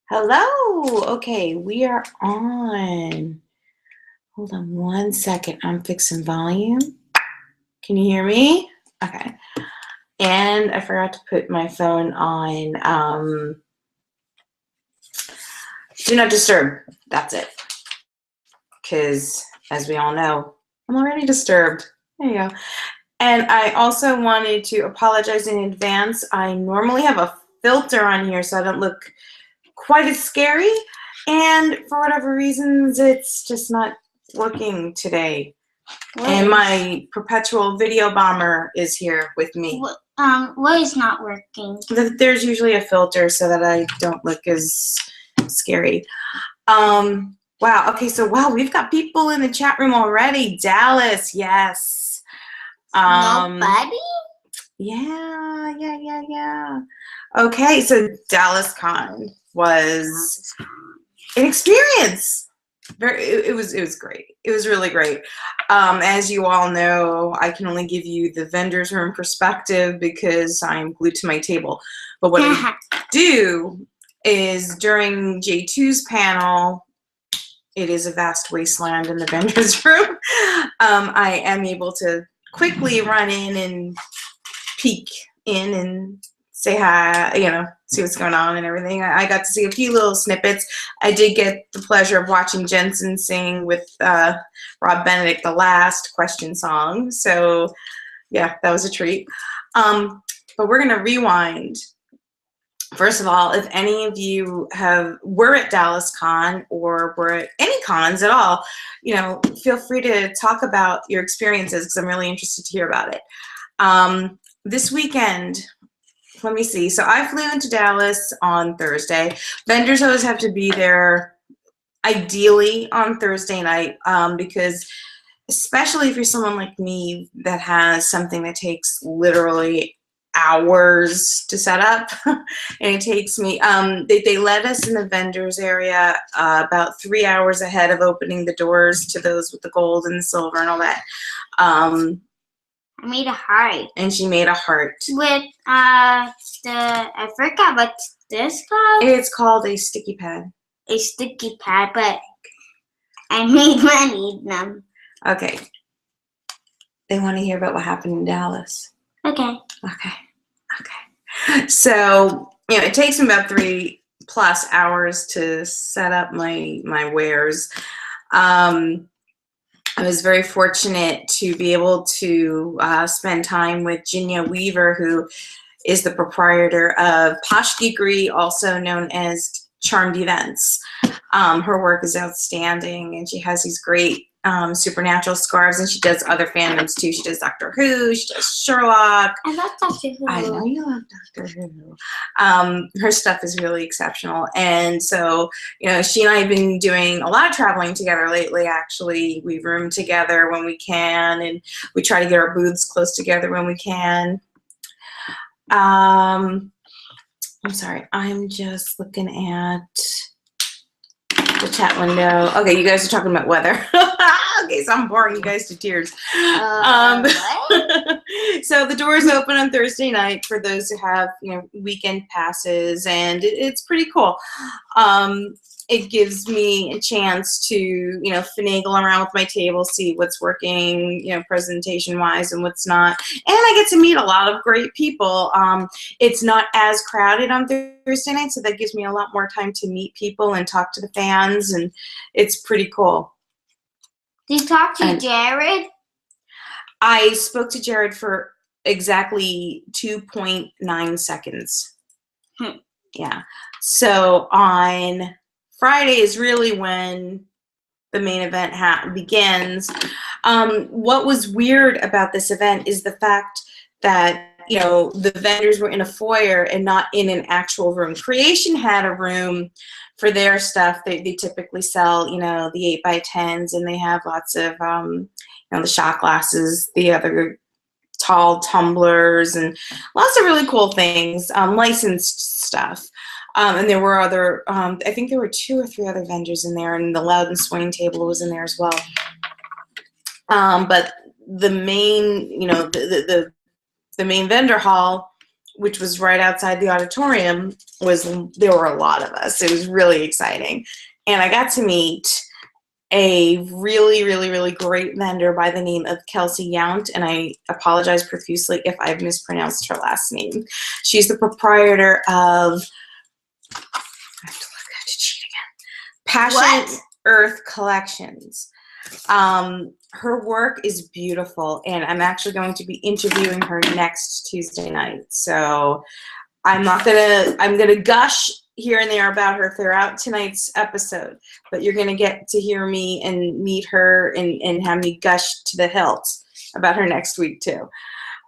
Hello. Okay, we are on. Hold on one second. I'm fixing volume. Can you hear me? Okay. And I forgot to put my phone on do not disturb. That's it. Because as we all know, I'm already disturbed. There you go. And I also wanted to apologize in advance. I normally have a filter on here so I don't look quite as scary. And for whatever reasons, it's just not working today. And my perpetual video bomber is here with me. What is not working? There's usually a filter so that I don't look as scary. Wow. Okay. So, wow, we've got people in the chat room already. Dallas. Yes. Nobody? Yeah. Okay. So DallasCon was an experience. It was great. It was really great. As you all know, I can only give you the vendor's room perspective because I'm glued to my table. But what I do is during J2's panel, it is a vast wasteland in the vendor's room. I am able to quickly run in and peek in and say hi, see what's going on and everything. I got to see a few little snippets. I did get the pleasure of watching Jensen sing with Rob Benedict the last question song. So yeah, that was a treat. But we're gonna rewind. First of all, if any of you were at DallasCon or were at any cons at all, feel free to talk about your experiences because I'm really interested to hear about it. This weekend, let me see. So I flew into Dallas on Thursday. Vendors always have to be there ideally on Thursday night because especially if you're someone like me that has something that takes literally hours to set up and it takes me they let us in the vendors area about 3 hours ahead of opening the doors to those with the gold and the silver and all that. I made a heart. And she made a heart. With I forgot what's this called? It's called a sticky pad. A sticky pad, but I made money them. Okay. They want to hear about what happened in Dallas. Okay. So, it takes me about 3+ hours to set up my wares. I was very fortunate to be able to spend time with Ginya Weaver, who is the proprietor of Posh Geekery, also known as Charmed Events. Her work is outstanding, and she has these great supernatural scarves, and she does other fandoms too. She does Doctor Who, she does Sherlock. I love Doctor Who. I know you love Doctor Who. Her stuff is really exceptional, and so she and I have been doing a lot of traveling together lately. Actually, we room together when we can, and we try to get our booths close together when we can. I'm sorry, I'm just looking at the chat window. Okay, you guys are talking about weather. Okay, so I'm boring you guys to tears. So the doors open on Thursday night for those who have weekend passes, and it's pretty cool. It gives me a chance to finagle around with my table, see what's working presentation wise and what's not, and I get to meet a lot of great people. It's not as crowded on Thursday night, so that gives me a lot more time to meet people and talk to the fans, and it's pretty cool. Did you talk to Jared? I spoke to Jared for exactly 2.9 seconds. Yeah. So on Friday is really when the main event begins. What was weird about this event is the fact that the vendors were in a foyer and not in an actual room. Creation had a room for their stuff. They typically sell the 8x10s, and they have lots of the shot glasses, the other tall tumblers, and lots of really cool things, licensed stuff. And there were other, I think there were 2 or 3 other vendors in there, and the Loudon Swing table was in there as well. But the main, the main vendor hall which was right outside the auditorium, there were a lot of us. It was really exciting. And I got to meet a really, really, really great vendor by the name of Kelsey Yount, and I apologize profusely if I've mispronounced her last name. She's the proprietor of, I have to cheat again, Passion Earth Collections. Her work is beautiful, and I'm actually going to be interviewing her next Tuesday night. So I'm gonna gush here and there about her throughout tonight's episode, but you're gonna get to hear me and meet her and have me gush to the hilt about her next week too.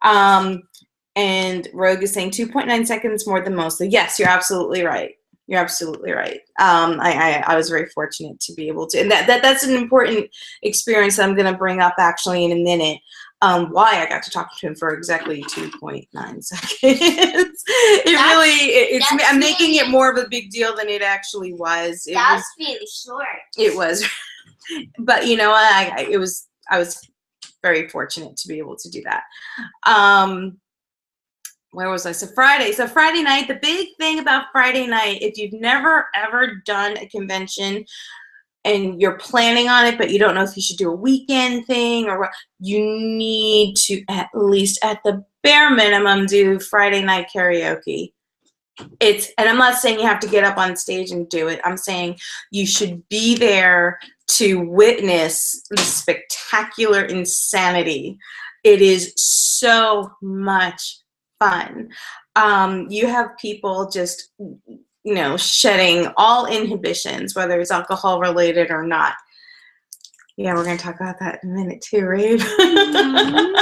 And Rogue is saying 2.9 seconds more than most. So yes, you're absolutely right. You're absolutely right. I was very fortunate to be able to, and that's an important experience that I'm going to bring up actually in a minute. Why I got to talk to him for exactly 2.9 seconds. I'm making it more of a big deal than it actually was. That was really short. It was, but you know, I was very fortunate to be able to do that. Where was I? So Friday night, the big thing about Friday night, if you've never ever done a convention and you're planning on it, but you don't know if you should do a weekend thing or what, you need to at least at the bare minimum do Friday night karaoke. And I'm not saying you have to get up on stage and do it. I'm saying you should be there to witness the spectacular insanity. It is so much fun. You have people just, you know, shedding all inhibitions, whether it's alcohol related or not. Yeah, we're going to talk about that in a minute too, right? Mm-hmm.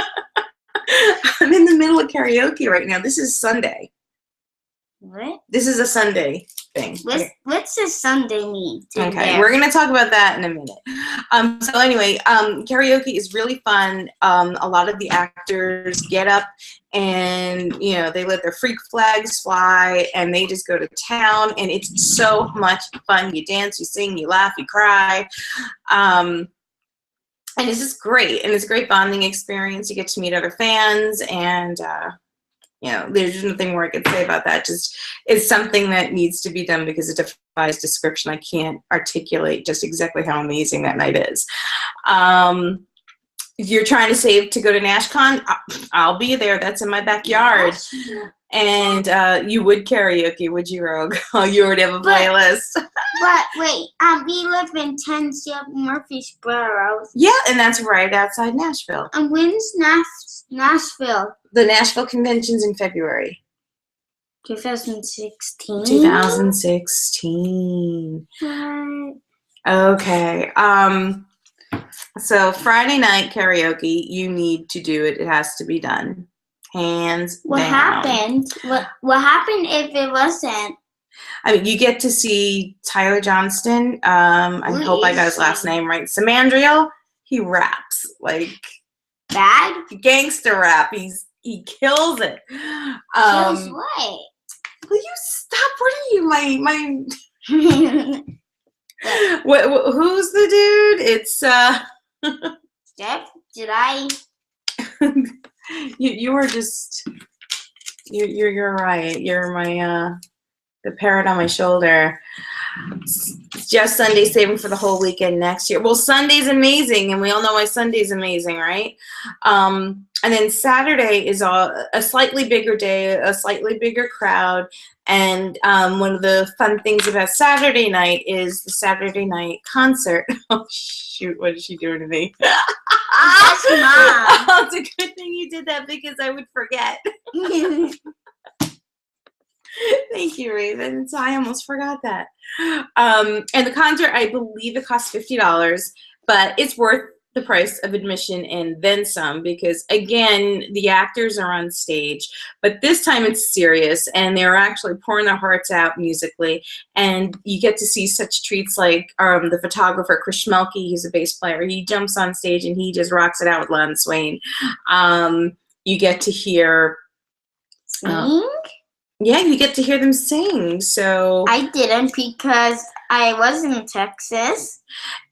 I'm in the middle of karaoke right now. This is Sunday. What? This is a Sunday thing. What's the Sunday mean? Okay, we're going to talk about that in a minute. So anyway, karaoke is really fun. A lot of the actors get up and, you know, they let their freak flags fly and they just go to town, and it's so much fun. You dance, you sing, you laugh, you cry. And it's just great. And it's a great bonding experience. You get to meet other fans, and you know, there's nothing more I could say about that. Just, it's something that needs to be done because it defies description. I can't articulate just exactly how amazing that night is. If you're trying to save to go to NashCon, I'll be there. That's in my backyard. And you would karaoke, would you, Rogue? Oh, you already have a playlist. But wait, we live in 10 Murfreesboro. Yeah, and that's right outside Nashville. And when's Nashville? The Nashville convention's in February. 2016. 2016. Okay. So Friday night karaoke, you need to do it. It has to be done. Hands down. What happened? What happened if it wasn't? I mean, you get to see Tyler Johnston. I hope I got his last name right. Samandriel. He raps like bad gangster rap. He kills it. Kills what? Will you stop? What are you, my? Who's the dude? It's Steph. Did I? You were just. You're right. You're my the parrot on my shoulder. Just Sunday, saving for the whole weekend next year. Well, Sunday's amazing, and we all know why Sunday's amazing, right? And then Saturday is a slightly bigger day, a slightly bigger crowd, and one of the fun things about Saturday night is the Saturday night concert. Oh, shoot, what is she doing to me? That's Mom. Oh, it's a good thing you did that because I would forget. Thank you, Raven. So I almost forgot that. And the concert, I believe it costs $50, but it's worth the price of admission and then some because, again, the actors are on stage, but this time it's serious and they're actually pouring their hearts out musically, and you get to see such treats like the photographer, Chris Schmelke, he's a bass player. He jumps on stage and he just rocks it out with Lon Swain. You get to hear... Sing? Yeah, you get to hear them sing. So I didn't because I was in Texas.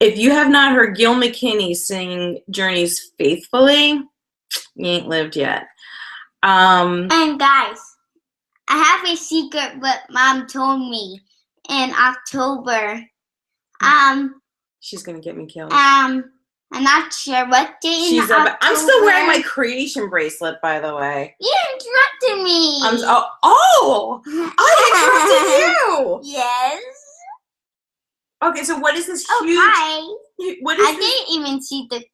If you have not heard Gil McKinney sing Journey's Faithfully, you ain't lived yet. And guys, I have a secret what Mom told me in October. She's gonna get me killed. I'm not sure what day in October. I'm still wearing my creation bracelet, by the way. You interrupted me. I interrupted you. Yes. Okay, so what is this Oh, huge? hi. What is I this? didn't even see the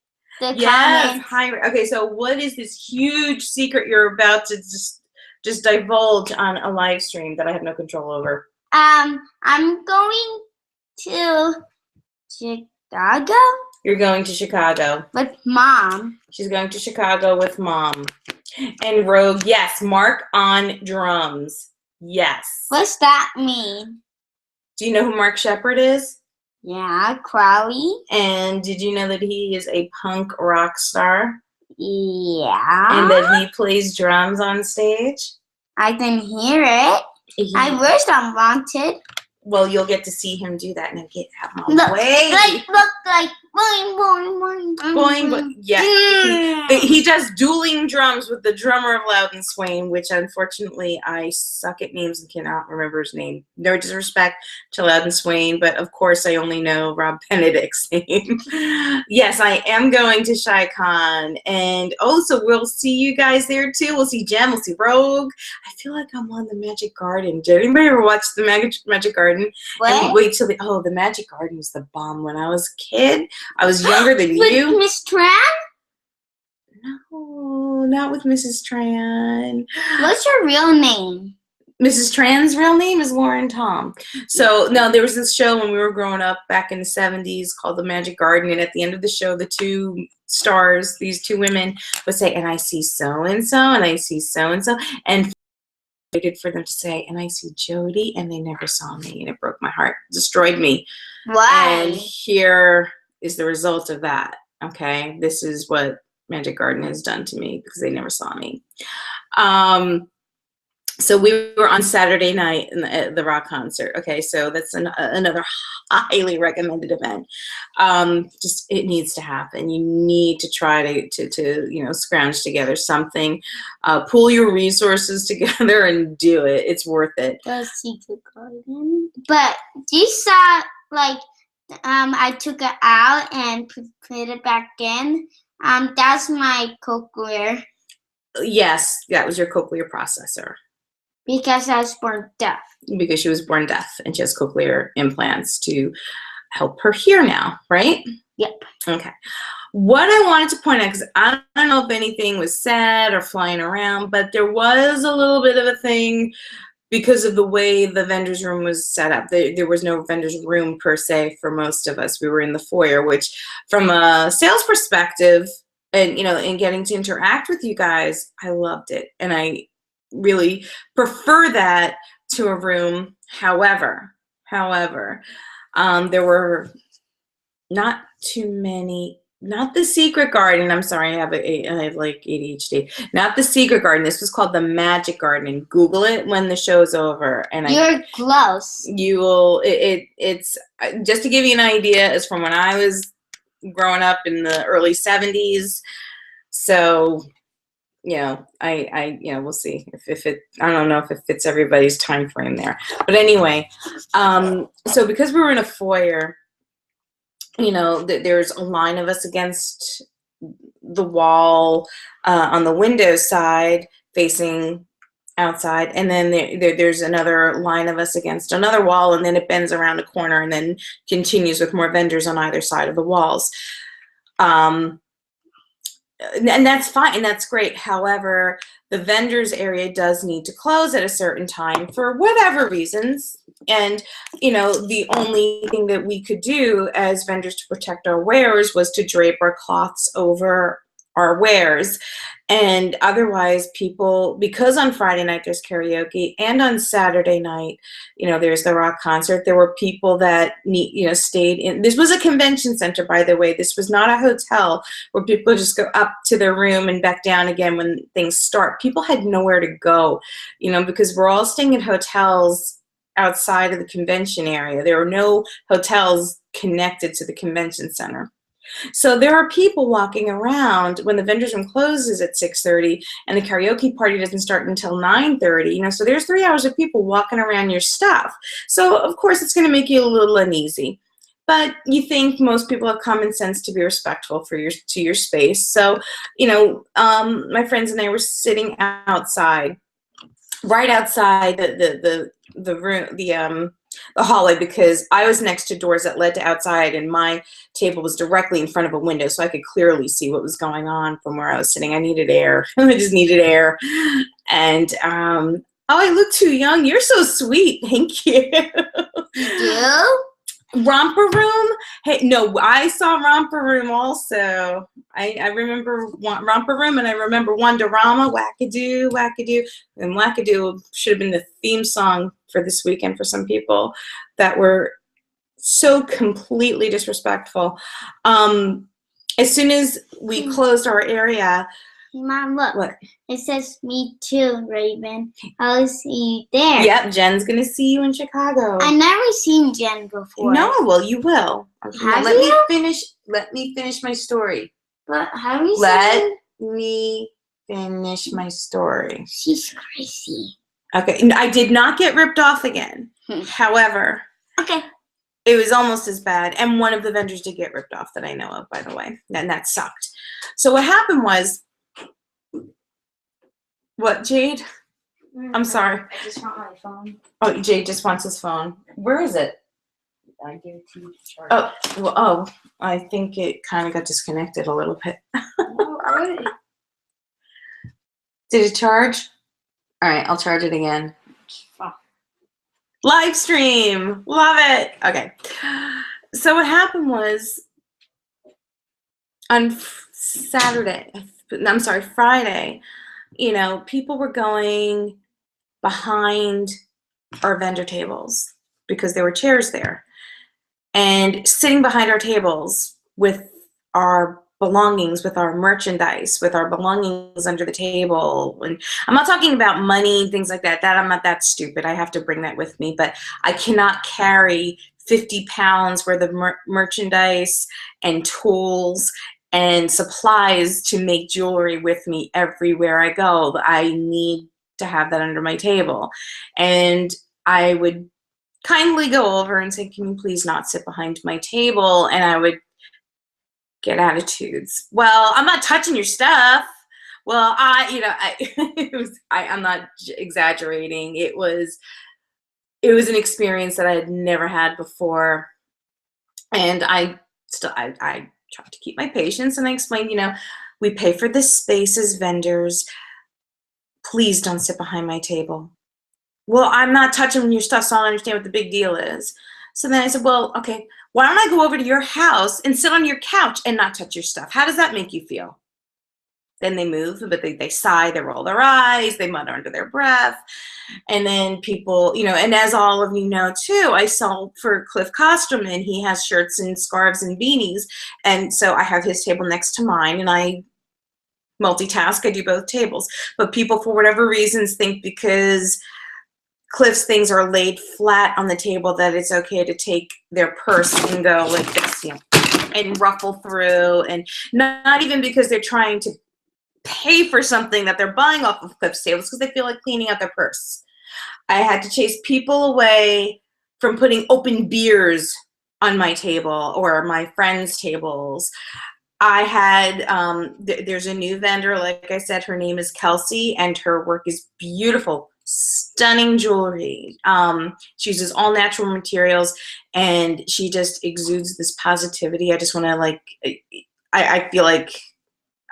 Yes, comments. hi. Okay, so what is this huge secret you're about to just divulge on a live stream that I have no control over? I'm going to Chicago You're going to Chicago. with Mom. She's going to Chicago with Mom. And Rogue, yes, Mark on drums. Yes. What's that mean? Do you know who Mark Shepard is? Yeah, Crowley. And did you know that he is a punk rock star? Yeah. And that he plays drums on stage? I didn't hear it. I wish I wanted. Well, you'll get to see him do that and get out of my Look, way. look like boing, boing, boing, boing, Boing, boing. Yeah. He does dueling drums with the drummer of Loud and Swain, which unfortunately I suck at names and cannot remember his name. No disrespect to Loud and Swain, but of course I only know Rob Benedict's name. Yes, I am going to ChiCon, and so we'll see you guys there too. We'll see Jem, we'll see Rogue. I feel like I'm on the Magic Garden. Did anybody ever watch the Magic Garden? What? And wait till the Magic Garden was the bomb when I was a kid. I was younger than you. Miss Tran? No, not with Mrs. Tran. What's your real name? Mrs. Tran's real name is Lauren Tom. So, no, there was this show when we were growing up back in the 70s called The Magic Garden, and at the end of the show, the two stars, these two women, would say, and I see so-and-so, and I see so-and-so, and waited for them to say, and I see Jody, and they never saw me, and it broke my heart, destroyed me. Why? And here is the result of that, okay? This is what Magic Garden has done to me because they never saw me. So we were on Saturday night at the rock concert. Okay, so that's another highly recommended event. Just it needs to happen. You need to try to scrounge together something, pool your resources together and do it. It's worth it. The Secret Garden. But you saw I took it out and put it back in. That's my cochlear. Yes, that was your cochlear processor. Because I was born deaf. Because she was born deaf and she has cochlear implants to help her hear now, right? Yep. Okay. What I wanted to point out, because I don't know if anything was said or flying around, but there was a little bit of a thing because of the way the vendor's room was set up. There was no vendor's room per se for most of us. We were in the foyer, which from a sales perspective and, and getting to interact with you guys, I loved it. And I really prefer that to a room. However, there were not too many, not the Secret Garden. I'm sorry, I have like ADHD. Not the Secret Garden. This was called the Magic Garden. Google it when the show's over. And you're close. You will. It's just to give you an idea. Is from when I was growing up in the early 70s. So. We'll see if it, I don't know if it fits everybody's time frame there. But anyway, so because we were in a foyer, there's a line of us against the wall on the window side facing outside, and then there's another line of us against another wall, and then it bends around a corner and then continues with more vendors on either side of the walls. And that's fine, and that's great. However, the vendors area does need to close at a certain time for whatever reasons. And, the only thing that we could do as vendors to protect our wares was to drape our cloths over our wares. And otherwise people, because on Friday night there's karaoke and on Saturday night, there's the rock concert, there were people that stayed in. This was a convention center, by the way. This was not a hotel where people just go up to their room and back down again when things start. People had nowhere to go, because we're all staying in hotels outside of the convention area. There were no hotels connected to the convention center. So there are people walking around when the vendor's room closes at 6:30 and the karaoke party doesn't start until 9:30, you know, so there's 3 hours of people walking around your stuff. So of course it's going to make you a little uneasy. But you think most people have common sense to be respectful to your space. So, you know, my friends and I were sitting outside, right outside the room, the hallway, because I was next to doors that led to outside, and my table was directly in front of a window, so I could clearly see what was going on from where I was sitting. I needed air. I just needed air. And oh, I look too young. You're so sweet. Thank you. You? Romper Room? Hey, no, I saw Romper Room also. I remember Romper Room, and I remember Wonderama, Wackadoo, Wackadoo. And Wackadoo should have been the theme song for this weekend for some people that were so completely disrespectful. As soon as we closed our area, Mom, look. what? It says me too, Raven. I'll see you there. Yep, Jen's gonna see you in Chicago. I never seen Jen before. No, well, you will. Have Let you? Let me finish my story. But have you Let seen? me finish my story. She's crazy. Okay, and I did not get ripped off again. However, Okay. it was almost as bad, and one of the vendors did get ripped off that I know of, by the way, and that sucked. So what happened was, what, Jade? I'm sorry. I just want my phone. Oh, Jade just wants his phone. Where is it? I give it to you to charge. Oh, well, oh, I think it kind of got disconnected a little bit. Did it charge? All right, I'll charge it again. Live stream, love it. Okay, so what happened was on Friday, you know, people were going behind our vendor tables because there were chairs there, and sitting behind our tables with our belongings, with our merchandise, with our belongings under the table. And I'm not talking about money, things like that. I'm not that stupid. I have to bring that with me, but I cannot carry 50 pounds worth of merchandise and tools and supplies to make jewelry with me everywhere I go. I need to have that under my table. And I would kindly go over and say, can you please not sit behind my table? And I would get attitudes. Well, I'm not touching your stuff. Well, I'm not exaggerating. It was an experience that I had never had before. And I tried to keep my patience, and I explained, you know, we pay for this space as vendors. Please don't sit behind my table. Well, I'm not touching your stuff, so I don't understand what the big deal is. So then I said, well, okay, why don't I go over to your house and sit on your couch and not touch your stuff? How does that make you feel? Then they move, but they sigh, they roll their eyes, they mutter under their breath. And then people, you know, and as all of you know too, I sell for Cliff Kosterman. He has shirts and scarves and beanies. And so I have his table next to mine, and I multitask, I do both tables. But people, for whatever reasons, think because Cliff's things are laid flat on the table that it's okay to take their purse and go like this, you know, and ruffle through, and not even because they're trying to pay for something that they're buying off of Cliff's tables, because they feel like cleaning out their purse. I had to chase people away from putting open beers on my table or my friends' tables. I had, there's a new vendor, like I said, her name is Kelsey, and her work is beautiful. Stunning jewelry. She uses all natural materials, and she just exudes this positivity. I just want to, like, I feel like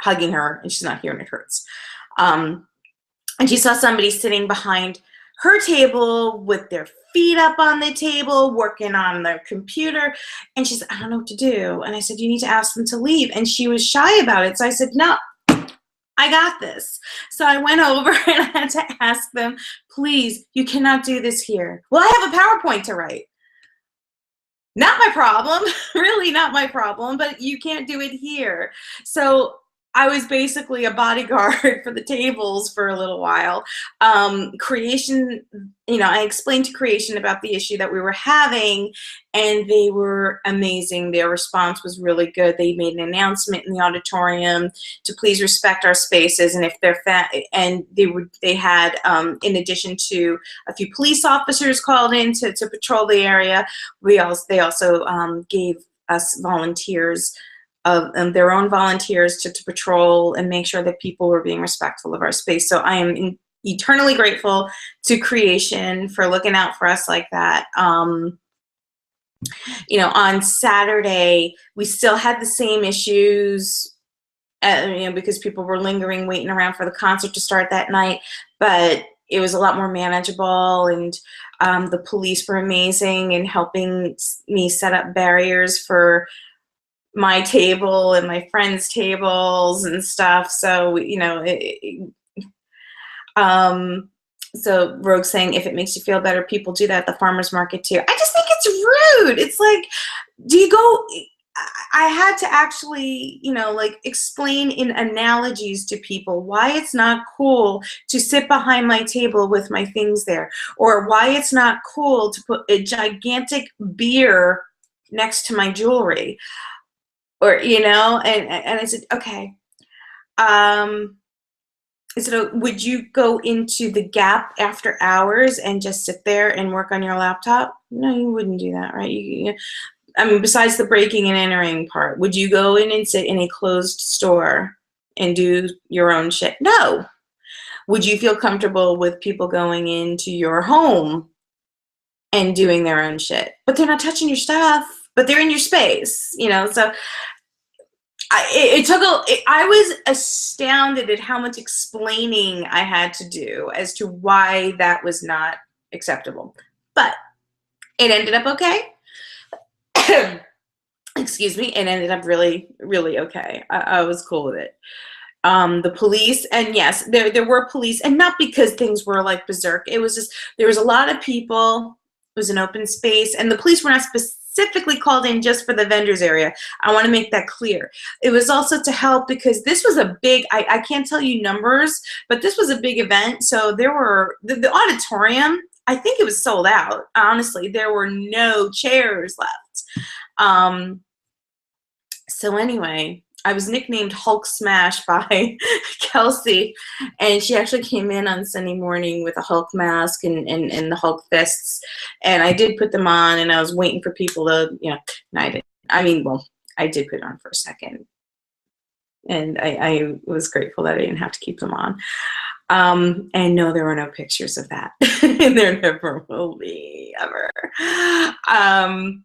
hugging her, and she's not here and it hurts. And she saw somebody sitting behind her table with their feet up on the table, working on their computer, and she said, I don't know what to do. And I said, you need to ask them to leave. And she was shy about it, so I said, no, I got this. So I went over and I had to ask them, please, you cannot do this here. Well, I have a PowerPoint to write. Not my problem, really not my problem, but you can't do it here. So I was basically a bodyguard for the tables for a little while. Creation, I explained to Creation about the issue that we were having, and they were amazing. Their response was really good. They made an announcement in the auditorium to please respect our spaces, and if they're they had, in addition to a few police officers called in to patrol the area, they also gave us volunteers of their own volunteers to patrol and make sure that people were being respectful of our space. So I am eternally grateful to Creation for looking out for us like that. On Saturday, we still had the same issues, because people were lingering, waiting around for the concert to start that night, but it was a lot more manageable, and the police were amazing in helping me set up barriers for my table and my friends' tables and stuff. So, so Rogue's saying, if it makes you feel better, people do that at the farmer's market too. I just think it's rude. It's like, I had to actually, explain in analogies to people why it's not cool to sit behind my table with my things there, or why it's not cool to put a gigantic beer next to my jewelry. Or, and I said, okay. I said, would you go into the Gap after hours and just sit there and work on your laptop? No, you wouldn't do that, right? Besides the breaking and entering part, would you go in and sit in a closed store and do your own shit? No. Would you feel comfortable with people going into your home and doing their own shit? But they're not touching your stuff, but they're in your space, so I was astounded at how much explaining I had to do as to why that was not acceptable. But it ended up okay. Excuse me. It ended up really, really okay. I was cool with it. The police, and yes, there were police, and not because things were like berserk. It was just, there was a lot of people. It was an open space, and the police were not specifically called in just for the vendors area. I want to make that clear. It was also to help because this was a big, I can't tell you numbers, but this was a big event. So there were, the auditorium, I think it was sold out. Honestly, there were no chairs left. So anyway, I was nicknamed Hulk Smash by Kelsey, and she actually came in on Sunday morning with a Hulk mask and the Hulk fists, and I did put them on, and I was waiting for people to, no, I didn't. I did put it on for a second, and I was grateful that I didn't have to keep them on. And no, there were no pictures of that. There never will be, ever. And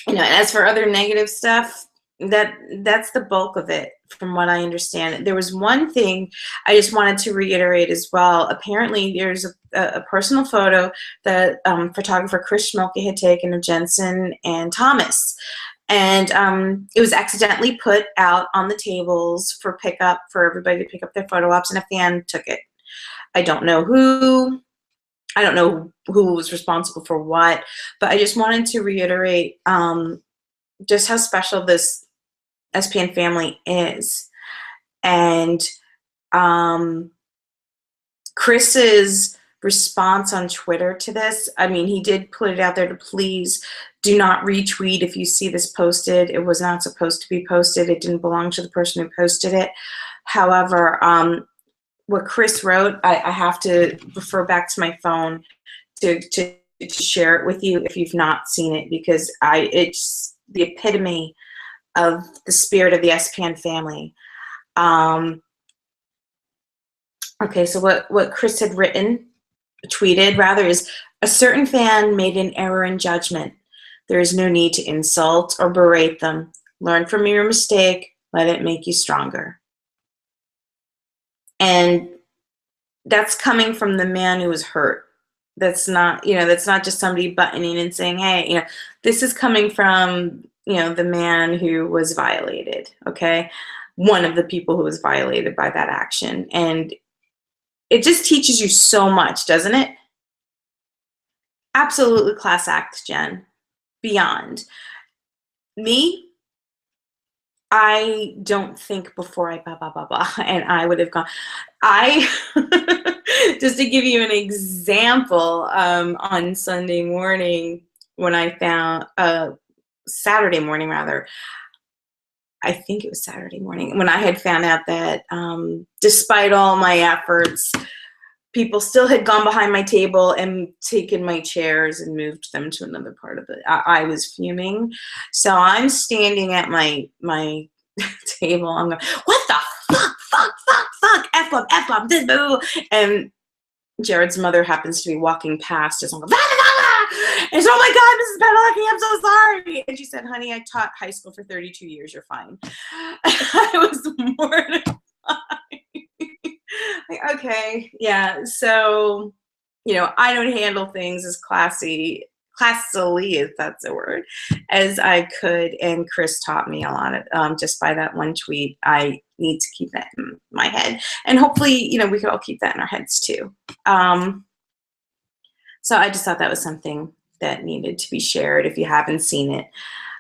as for other negative stuff, that's the bulk of it, from what I understand. There was one thing I just wanted to reiterate as well. Apparently, there's a personal photo that photographer Chris Schmolke had taken of Jensen and Thomas. And it was accidentally put out on the tables for pickup, for everybody to pick up their photo ops, and a fan took it. I don't know who. I don't know who was responsible for what, but I just wanted to reiterate just how special this SPN family is. And Chris's response on Twitter to this, he did put it out there to please do not retweet if you see this posted. It was not supposed to be posted. It didn't belong to the person who posted it. However, what Chris wrote, I have to refer back to my phone to share it with you if you've not seen it, because it's the epitome of the spirit of the SPN family. Okay, so what Chris had tweeted rather, is a certain fan made an error in judgment. There is no need to insult or berate them. Learn from your mistake. Let it make you stronger. And that's coming from the man who was hurt. That's not, that's not just somebody buttoning and saying, hey, this is coming from, the man who was violated, okay? One of the people who was violated by that action. And it just teaches you so much, doesn't it? Absolutely class act, Jen. Beyond. Me, I don't think before I blah, blah, blah, blah. And I would have gone. Just to give you an example, on Sunday morning when I found, Saturday morning rather, I think it was Saturday morning, when I had found out that despite all my efforts, people still had gone behind my table and taken my chairs and moved them to another part of it. I was fuming. So I'm standing at my table. I'm going, what the fuck, F-up, this, boo. And Jared's mother happens to be walking past us. I'm going, and so, oh my God, Mrs. Padalecki, I'm so sorry. And she said, honey, I taught high school for 32 years. You're fine. I was mortified. Like, okay, yeah. So, I don't handle things as classily, if that's a word, as I could. And Chris taught me a lot of, just by that one tweet. I need to keep that in my head. And hopefully, we could all keep that in our heads too. So I just thought that was something that needed to be shared if you haven't seen it.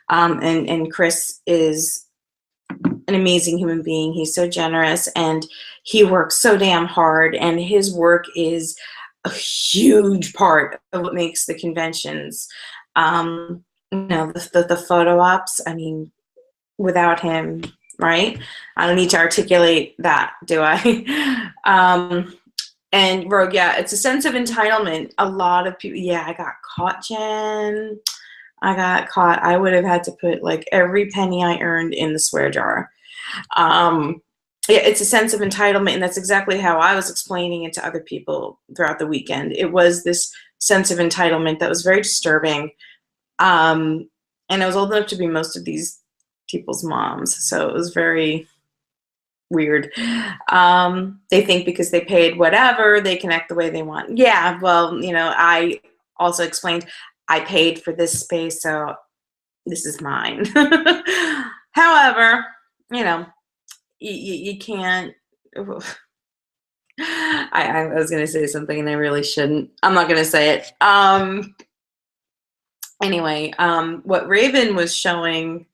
And Chris is an amazing human being. He's so generous and he works so damn hard, and his work is a huge part of what makes the conventions. The photo ops, I mean, without him, right? I don't need to articulate that, do I? And Rogue, yeah, it's a sense of entitlement. A lot of people, yeah, I got caught, Jen. I got caught. I would have had to put like every penny I earned in the swear jar. Yeah, it's a sense of entitlement, and that's exactly how I was explaining it to other people throughout the weekend. It was this sense of entitlement that was very disturbing. And I was old enough to be most of these people's moms, so it was very weird. They think because they paid whatever, they can act the way they want. Yeah, well, I also explained I paid for this space, so this is mine. However, you can't. I was going to say something and I really shouldn't. I'm not going to say it. Anyway, what Raven was showing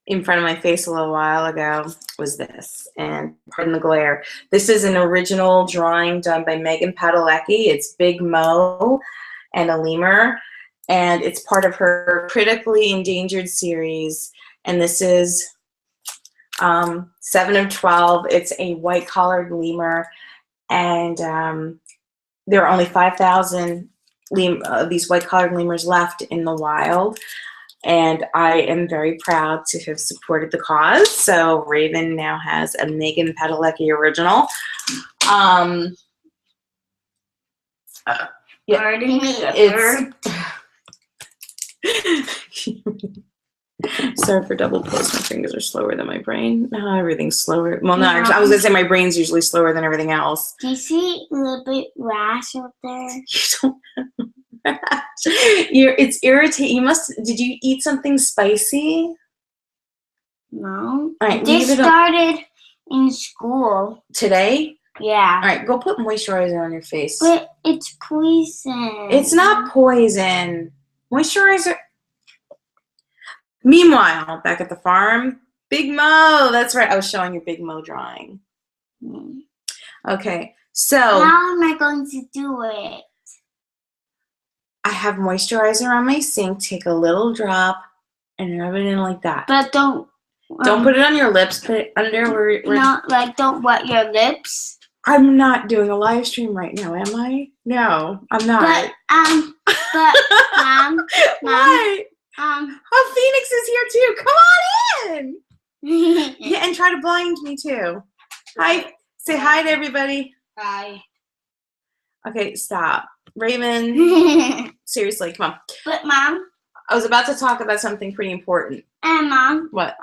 in front of my face a little while ago was this, and pardon the glare. This is an original drawing done by Megan Padalecki. It's Big Mo and a lemur, and it's part of her critically endangered series. And this is 7 of 12. It's a white-collared lemur, and there are only 5,000 of these white-collared lemurs left in the wild. And I am very proud to have supported the cause. So Raven now has a Megan Padalecki original. Yeah, sorry for double post. My fingers are slower than my brain. No, everything's slower. Well, no, I was gonna say my brain's usually slower than everything else. Do you see a little bit rash up there? You don't have rash. It's irritating. Did you eat something spicy? No. All right, This started in school. Today? Yeah. All right, go put moisturizer on your face. But it's poison. It's not poison. Moisturizer. Meanwhile, back at the farm, Big Mo. That's right. I was showing you Big Mo drawing. Okay, so how am I going to do it? I have moisturizer on my sink. Take a little drop and rub it in like that. But don't put it on your lips. Put it under where. No, like don't wet your lips. I'm not doing a live stream right now, am I? No, I'm not. Mom. What? Oh, Phoenix is here too. Come on in. Yeah, and try to blind me too. Hi. Say hi to everybody. Hi. Okay, stop. Raven. Seriously, come on. But Mom. I was about to talk about something pretty important. And Mom. What?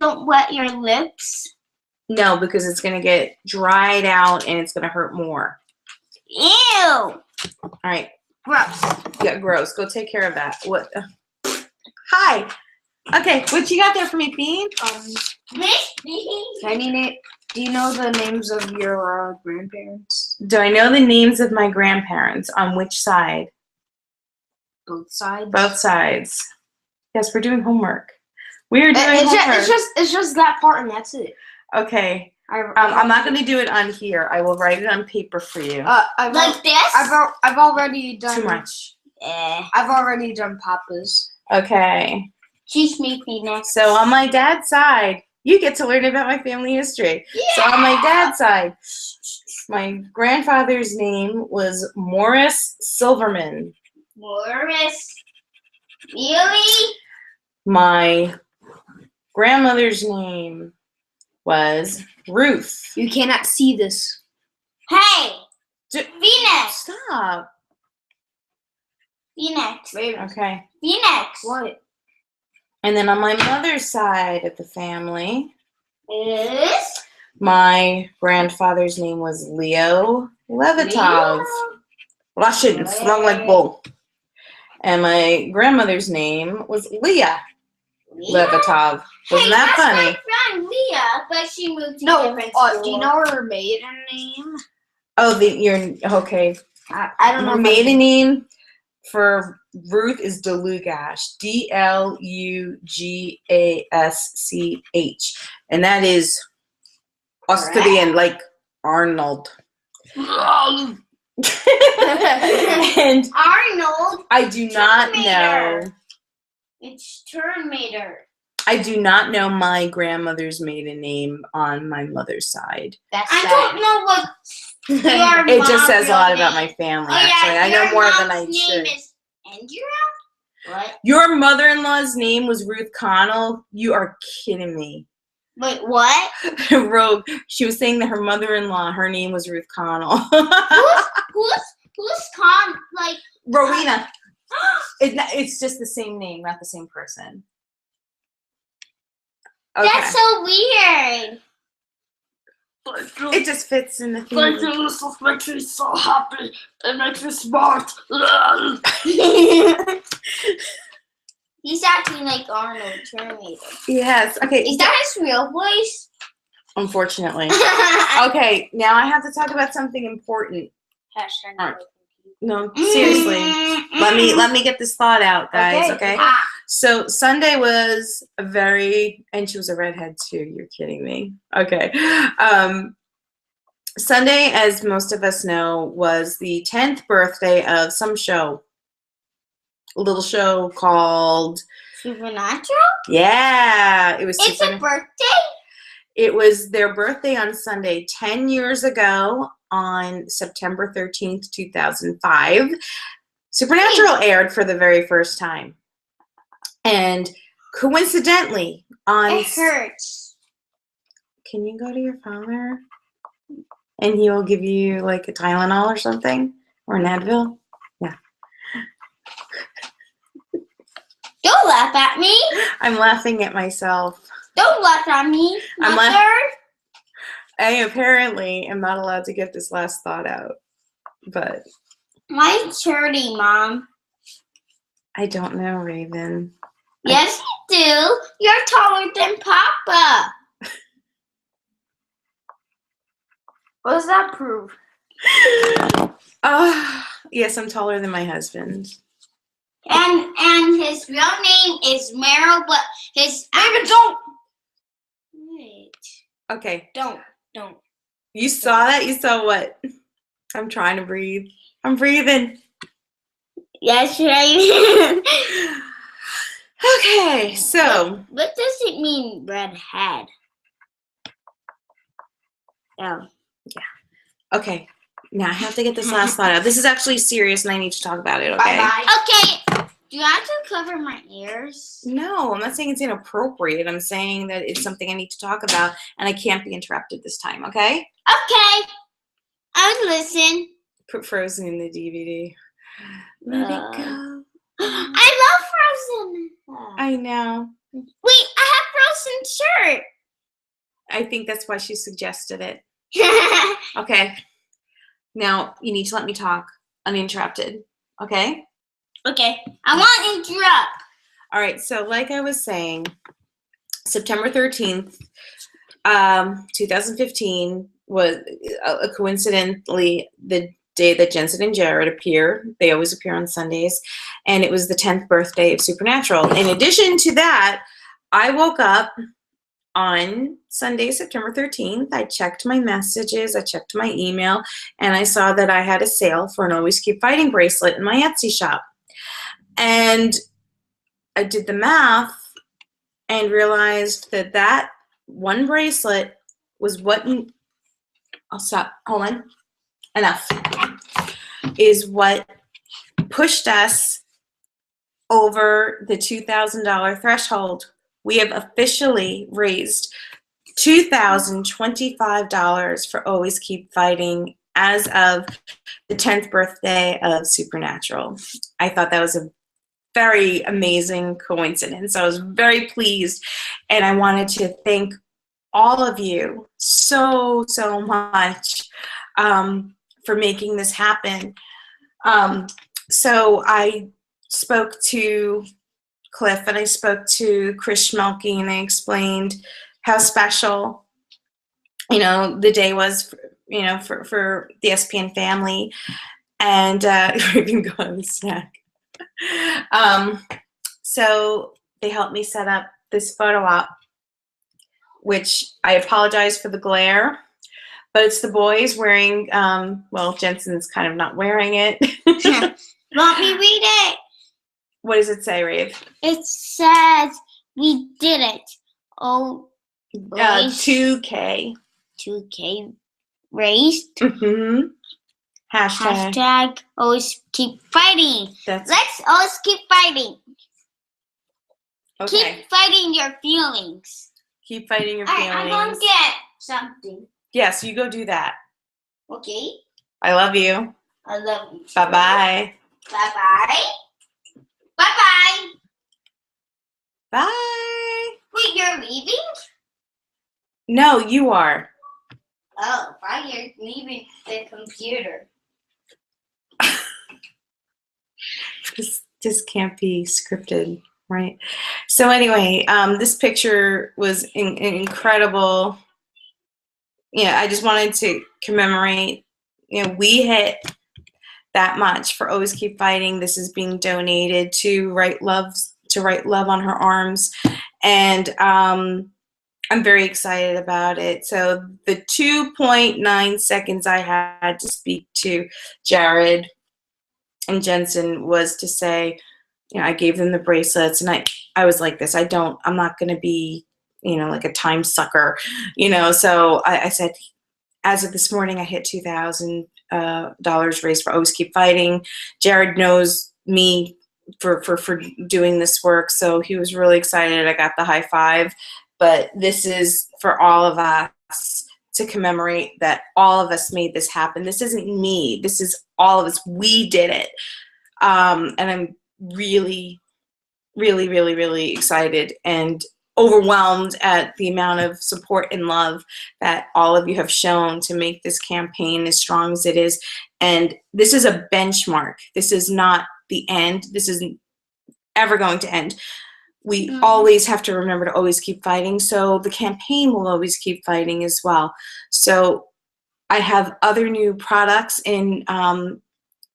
Don't wet your lips. No, because it's gonna get dried out and it's gonna hurt more. Ew. All right. Gross. Yeah, gross. Go take care of that. What? Hi. Okay, what you got there for me, Bean? I need it. Do you know the names of your grandparents? Do I know the names of my grandparents? On which side? Both sides? Both sides. Yes, we're doing homework. We are doing homework. It's just that part, and that's it. Okay. I'm not going to do it on here. I will write it on paper for you. Like this? I've already done Too much. I've already done Papa's. Okay. Teach me next. So on my dad's side, you get to learn about my family history. Yeah. So on my dad's side, my grandfather's name was Morris Silverman. Morris. Really? My grandmother's name was Ruth. You cannot see this. Hey. D- Phoenix. Stop. Phoenix. Okay. Phoenix. What? And then on my mother's side of the family, Is my grandfather's name was Leo Levitov. Well, I shouldn't. Slung like bull. And my grandmother's name was Leah Levitov. Wasn't that funny? That's my friend Leah, but she moved to No. different school. Do you know her maiden name? Oh, okay. I don't know. Her maiden name for Ruth is Delugash. Dlugasch. And that is us to the end, like Arnold. And Arnold. I do not know. It's Terminator. I do not know my grandmother's maiden name on my mother's side. That's I sad. don't know what your It just mom's says a real lot about name. my family, Oh, actually. yeah, I know your more than I mom's should. name is Andrea? What? Your mother-in-law's name was Ruth Connell? You are kidding me. Wait, what? Rogue. She was saying that her mother-in-law, her name was Ruth Connell. Who's Con? Like Rowena. It's just the same name, not the same person. Okay. That's so weird. It just fits in the theme. This makes me so happy. It makes me smart. He's acting like Arnold Terminator. Yes. Okay. Is that his real voice? Unfortunately. Okay. Now I have to talk about something important. No, seriously. Let me get this thought out, guys. Okay. So Sunday was and she was a redhead too. You're kidding me. Okay. Sunday, as most of us know, was the 10th birthday of some show. A little show called Supernatural? Yeah. It was It's a birthday? It was their birthday on Sunday 10 years ago on September 13th, 2005. Supernatural aired for the very first time. And coincidentally, It hurts. Can you go to your father? And he will give you like a Tylenol or something? Or an Advil? Yeah. Don't laugh at me. I'm laughing at myself. Don't laugh at me, I'm mother. I apparently am not allowed to get this last thought out. But Mine's hurting, Mom. I don't know, Raven. Yes, you do. You're taller than Papa. What does that prove? Yes, I'm taller than my husband. And his real name is Meryl, but his David, don't. Wait. Okay. Don't. You saw that? You saw what? I'm trying to breathe. I'm breathing. Yes, right. Okay, so. What does it mean, redhead? Oh. Okay, now I have to get this last thought out. This is actually serious and I need to talk about it, okay? Bye-bye. Okay. Do I have to cover my ears? No, I'm not saying it's inappropriate. I'm saying that it's something I need to talk about and I can't be interrupted this time, okay? Okay. I'll listen. Put Frozen in the DVD. Let it go. I love Frozen. I know. Wait, I have Frozen shirt. I think that's why she suggested it. Okay. Now, you need to let me talk uninterrupted, okay? Okay. I want to interrupt. All right, so like I was saying, September 13th, 2015 was coincidentally the day that Jensen and Jared appear. They always appear on Sundays, and it was the 10th birthday of Supernatural. In addition to that, I woke up on Sunday, September 13th. I checked my messages, I checked my email, and I saw that I had a sale for an Always Keep Fighting bracelet in my Etsy shop. And I did the math and realized that that one bracelet was what, I'll stop, hold on, enough, is what pushed us over the $2,000 threshold. We have officially raised $2,025 for Always Keep Fighting as of the 10th birthday of Supernatural. I thought that was a very amazing coincidence. I was very pleased, and I wanted to thank all of you so much for making this happen. So I spoke to Cliff and I spoke to Chris Schmelke, and I explained how special, the day was, for the SPN family, and we can go have a snack. So they helped me set up this photo op, which I apologize for the glare, but it's the boys wearing, well, Jensen's kind of not wearing it. Want me read it? What does it say, Rave? It says, we did it. Oh, boys. 2K. 2K raised. Mm-hmm. Hashtag always keep fighting. Let's always keep fighting. Okay. Keep fighting your feelings. Keep fighting your feelings. I'm going to get something. Yes, you go do that. Okay. I love you. I love you. Bye-bye. Bye-bye. Bye-bye. Bye. Wait, you're leaving? No, you are. Oh, why you're leaving the computer? This can't be scripted, right? So anyway, this picture was incredible. I just wanted to commemorate, we hit that much for Always Keep Fighting. This is being donated to Write Love on Her Arms, and I'm very excited about it. So the 2.9 seconds I had to speak to Jared and Jensen was to say, I gave them the bracelets, and I was like this. I'm not going to be, like a time sucker, So I said, as of this morning, I hit $2,000 raised for Always Keep Fighting. Jared knows me for doing this work, so he was really excited. I got the high five. But this is for all of us to commemorate that all of us made this happen. This isn't me. This is all of us. We did it. And I'm really, really, really, really excited and overwhelmed at the amount of support and love that all of you have shown to make this campaign as strong as it is. And this is a benchmark. This is not the end. This isn't ever going to end. We always have to remember to always keep fighting. So the campaign will always keep fighting as well. So I have other new products in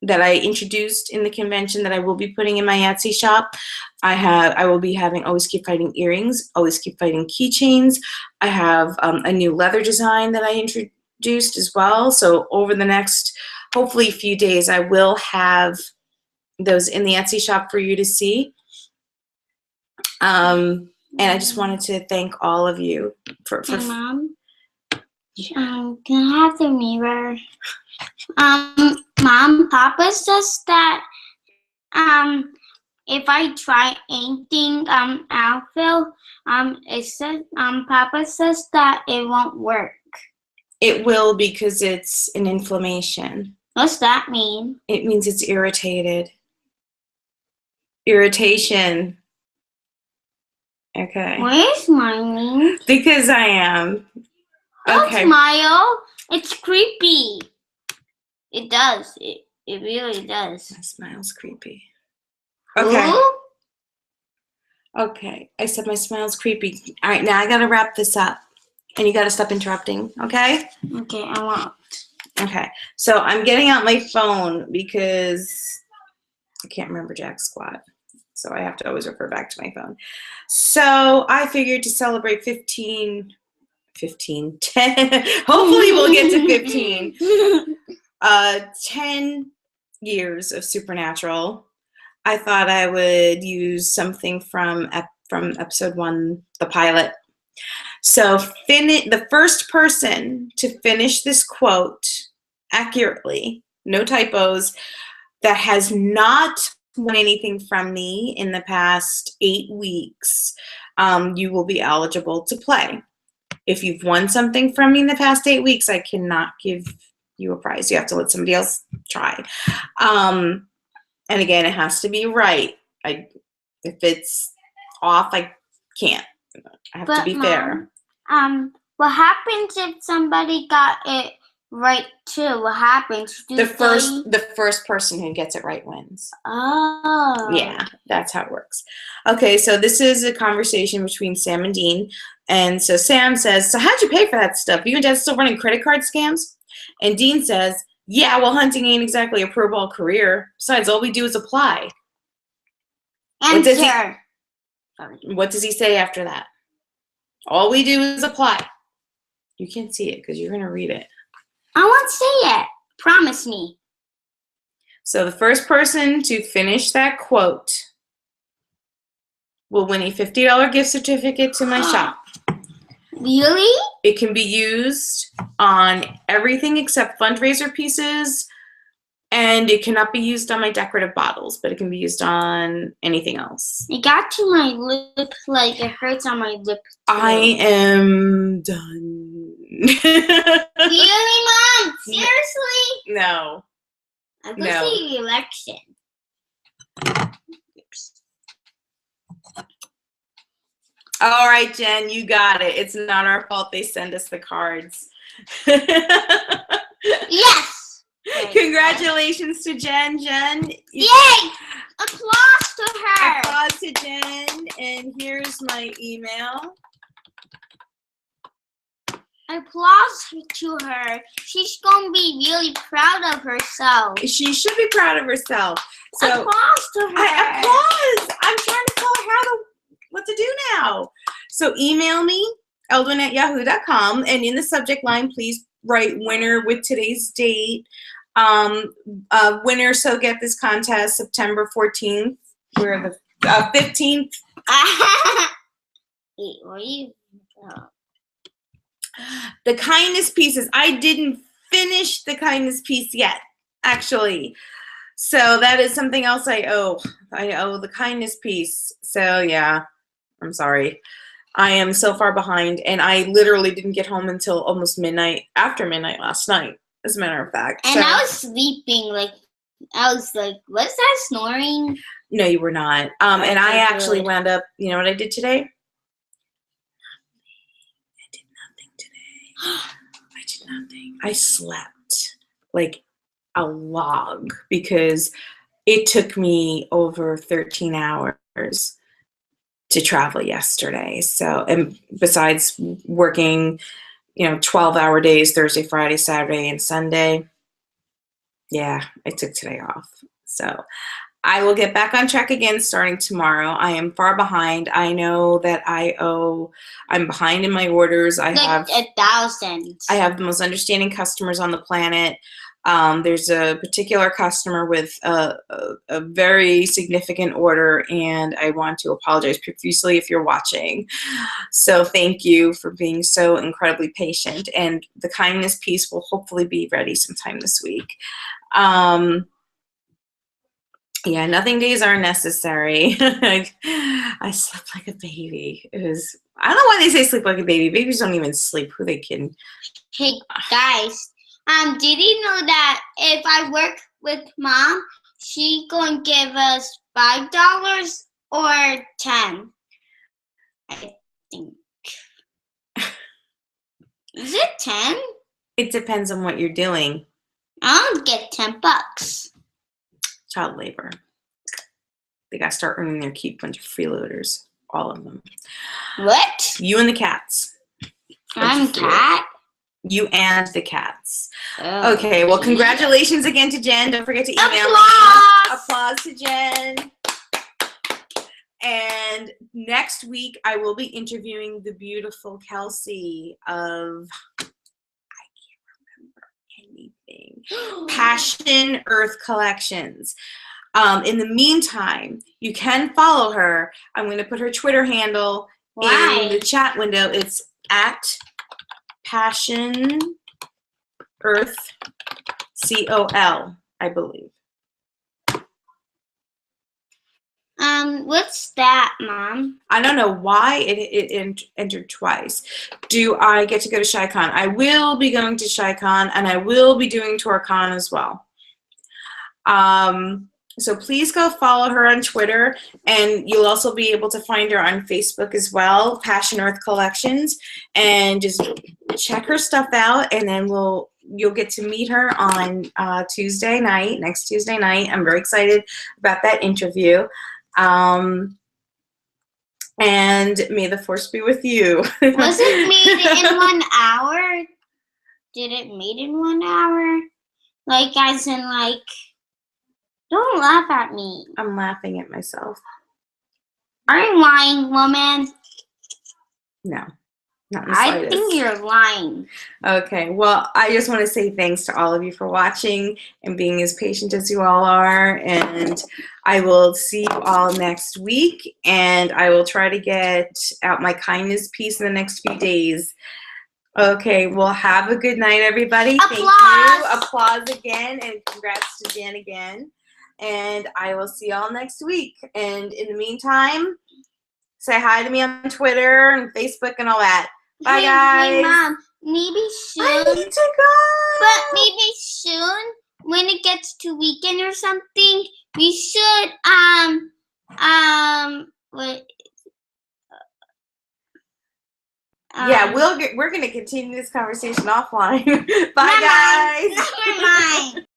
that I introduced in the convention that I will be putting in my Etsy shop. I will be having Always Keep Fighting earrings, Always Keep Fighting keychains. I have a new leather design that I introduced as well. So over the next, hopefully, few days, I will have those in the Etsy shop for you to see. And I just wanted to thank all of you for hey, Mom, can I have the mirror? Mom, Papa says that if I try anything outfill, it says Papa says that it won't work. It will, because it's an inflammation. What's that mean? It means it's irritated. Irritation. Okay. Why are you smiling? Because I am. Don't Okay. smile. It's creepy. It does. It really does. My smile's creepy. Okay. Ooh? Okay. I said my smile's creepy. All right, now I gotta wrap this up. And you gotta stop interrupting, okay? Okay, I won't. Okay. So I'm getting out my phone because I can't remember jack squat. So I have to always refer back to my phone. So I figured to celebrate 10, hopefully we'll get to 15, 10 years of Supernatural. I thought I would use something from episode 1, the pilot. So the first person to finish this quote accurately, no typos, that has not won anything from me in the past 8 weeks, you will be eligible to play. If you've won something from me in the past 8 weeks, I cannot give you a prize. You have to let somebody else try. And again, it has to be right. If it's off, I can't. I have to be fair. What happens if somebody got it right too? What happens? The first person who gets it right wins. Oh. Yeah, that's how it works. Okay, so this is a conversation between Sam and Dean. And so Sam says, so how'd you pay for that stuff? You and Dad still running credit card scams? And Dean says, yeah, well, hunting ain't exactly a pro ball career. Besides, all we do is apply. Answer. What does he say after that? All we do is apply. You can't see it because you're going to read it. I won't see it. Promise me. So the first person to finish that quote will win a $50 gift certificate to my shop. Really? It can be used on everything except fundraiser pieces, and it cannot be used on my decorative bottles, but it can be used on anything else. It got to my lips, like it hurts on my lips. I am done. Really, Mom? Seriously? No. I'm going to see the election. All right, Jen, you got it. It's not our fault they send us the cards. Yes! Congratulations to Jen. Jen. Yay! Applause to her. Applause to Jen. And here's my email. Applause to her. She's going to be really proud of herself. She should be proud of herself. So applause to her. Applause. I'm trying to tell her what to do now. So email me, eldwin@yahoo.com, and in the subject line, please write winner with today's date. Winner, so get this contest September 14th. We're the 15th. Wait, what are you? The kindness pieces. I didn't finish the kindness piece yet, actually. So that is something else I owe. I owe the kindness piece. So yeah, I'm sorry. I am so far behind, and I literally didn't get home until almost after midnight last night, as a matter of fact. And I was sleeping, I was like, what's that snoring? No, you were not. And I actually wound up, you know what I did today? I did nothing today. I did nothing. I slept like a log because it took me over 13 hours to travel yesterday. So, and besides working, 12-hour days, Thursday, Friday, Saturday, and Sunday, yeah, I took today off. So I will get back on track again starting tomorrow. I am far behind. I know that I'm behind in my orders. I have 1,000. I have the most understanding customers on the planet. There's a particular customer with a very significant order, and I want to apologize profusely if you're watching. So thank you for being so incredibly patient, and the kindness piece will hopefully be ready sometime this week. Yeah, nothing days are necessary. I slept like a baby. I don't know why they say sleep like a baby. Babies don't even sleep. Who they kidding? Hey, guys. Did you know that if I work with Mom, she gonna give us $5 or 10? I think. Is it 10? It depends on what you're doing. I'll get $10. Child labor. They gotta start earning their keep. Bunch of freeloaders, all of them. What? You and the cats. I'm cat. You and the cats. Oh, okay, well, congratulations again to Jen. Don't forget to email me. Applause! Applause to Jen. And next week, I will be interviewing the beautiful Kelsey of, I can't remember anything, Passion Earth Collections. In the meantime, you can follow her. I'm going to put her Twitter handle in the chat window. It's at Passion Earth COL, I believe. What's that, Mom? I don't know why it entered twice. Do I get to go to ShyCon? I will be going to ShyCon, and I will be doing TourCon as well. So please go follow her on Twitter, and you'll also be able to find her on Facebook as well, Passion Earth Collections, and just check her stuff out, and then you'll get to meet her on next Tuesday night. I'm very excited about that interview. And may the force be with you. Was it made in 1 hour? Did it made in 1 hour? Like, as in, like, don't laugh at me. I'm laughing at myself. Are you lying, woman? No, not in the I slightest. think you're lying. Okay, well, I just want to say thanks to all of you for watching and being as patient as you all are. And I will see you all next week. And I will try to get out my kindness piece in the next few days. Okay, well, have a good night, everybody. Applause. Thank you. Applause again. And congrats to Jan again. And I will see y'all next week. And in the meantime, say hi to me on Twitter and Facebook and all that. Bye, guys. Hey, Mom, maybe soon. I need to go. But maybe soon, when it gets to weekend or something, we should, what? Yeah, we're going to continue this conversation offline. Bye, guys. Never mind.